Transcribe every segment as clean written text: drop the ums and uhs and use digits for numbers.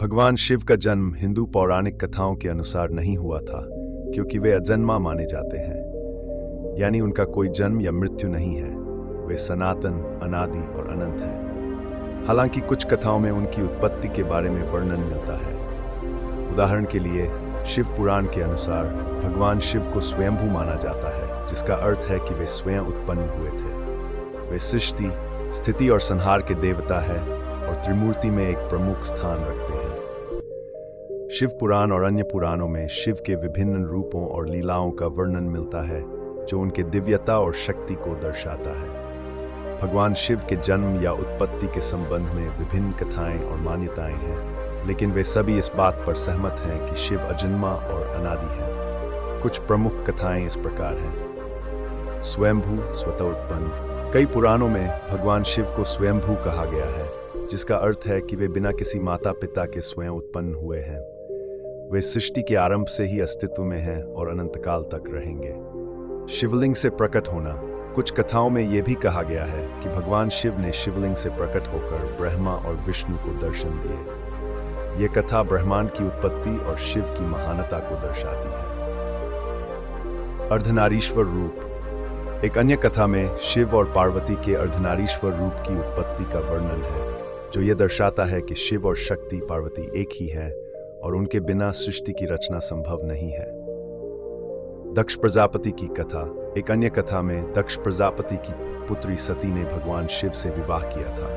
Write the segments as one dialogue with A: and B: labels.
A: भगवान शिव का जन्म हिंदू पौराणिक कथाओं के अनुसार नहीं हुआ था, क्योंकि वे अजन्मा माने जाते हैं, यानी उनका कोई जन्म या मृत्यु नहीं है। वे सनातन, अनादि और अनंत हैं। हालांकि कुछ कथाओं में उनकी उत्पत्ति के बारे में वर्णन मिलता है। उदाहरण के लिए, शिव पुराण के अनुसार भगवान शिव को स्वयंभू माना जाता है, जिसका अर्थ है कि वे स्वयं उत्पन्न हुए थे। वे सृष्टि, स्थिति और संहार के देवता हैं और त्रिमूर्ति में एक प्रमुख स्थान रखते हैं। शिव पुराण और अन्य पुराणों में शिव के विभिन्न रूपों और लीलाओं का वर्णन मिलता है, जो उनके दिव्यता और शक्ति को दर्शाता है। भगवान शिव के जन्म या उत्पत्ति के संबंध में विभिन्न कथाएं और मान्यताएं हैं, लेकिन वे सभी इस बात पर सहमत हैं कि शिव अजन्मा और अनादि हैं। कुछ प्रमुख कथाएं इस प्रकार हैं। स्वयंभू, स्वतः उत्पन्न। कई पुराणों में भगवान शिव को स्वयंभू कहा गया है, जिसका अर्थ है कि वे बिना किसी माता पिता के स्वयं उत्पन्न हुए हैं। वे सृष्टि के आरंभ से ही अस्तित्व में हैं और अनंत काल तक रहेंगे। शिवलिंग से प्रकट होना। कुछ कथाओं में यह भी कहा गया है कि भगवान शिव ने शिवलिंग से प्रकट होकर ब्रह्मा और विष्णु को दर्शन दिए। यह कथा ब्रह्मांड की उत्पत्ति और शिव की महानता को दर्शाती है। अर्धनारीश्वर रूप। एक अन्य कथा में शिव और पार्वती के अर्धनारीश्वर रूप की उत्पत्ति का वर्णन है, जो यह दर्शाता है कि शिव और शक्ति पार्वती एक ही हैं और उनके बिना सृष्टि की रचना संभव नहीं है। दक्ष प्रजापति की कथा। एक अन्य कथा में दक्ष प्रजापति की पुत्री सती ने भगवान शिव से विवाह किया था।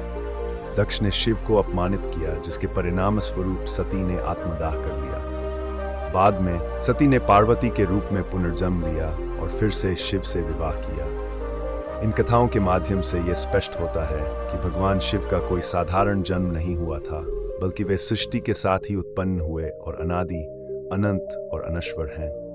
A: दक्ष ने शिव को अपमानित किया, जिसके परिणाम स्वरूप सती ने आत्मदाह कर लिया। बाद में सती ने पार्वती के रूप में पुनर्जन्म लिया और फिर से शिव से विवाह किया। इन कथाओं के माध्यम से यह स्पष्ट होता है कि भगवान शिव का कोई साधारण जन्म नहीं हुआ था, बल्कि वे सृष्टि के साथ ही उत्पन्न हुए और अनादि, अनंत और अनश्वर हैं।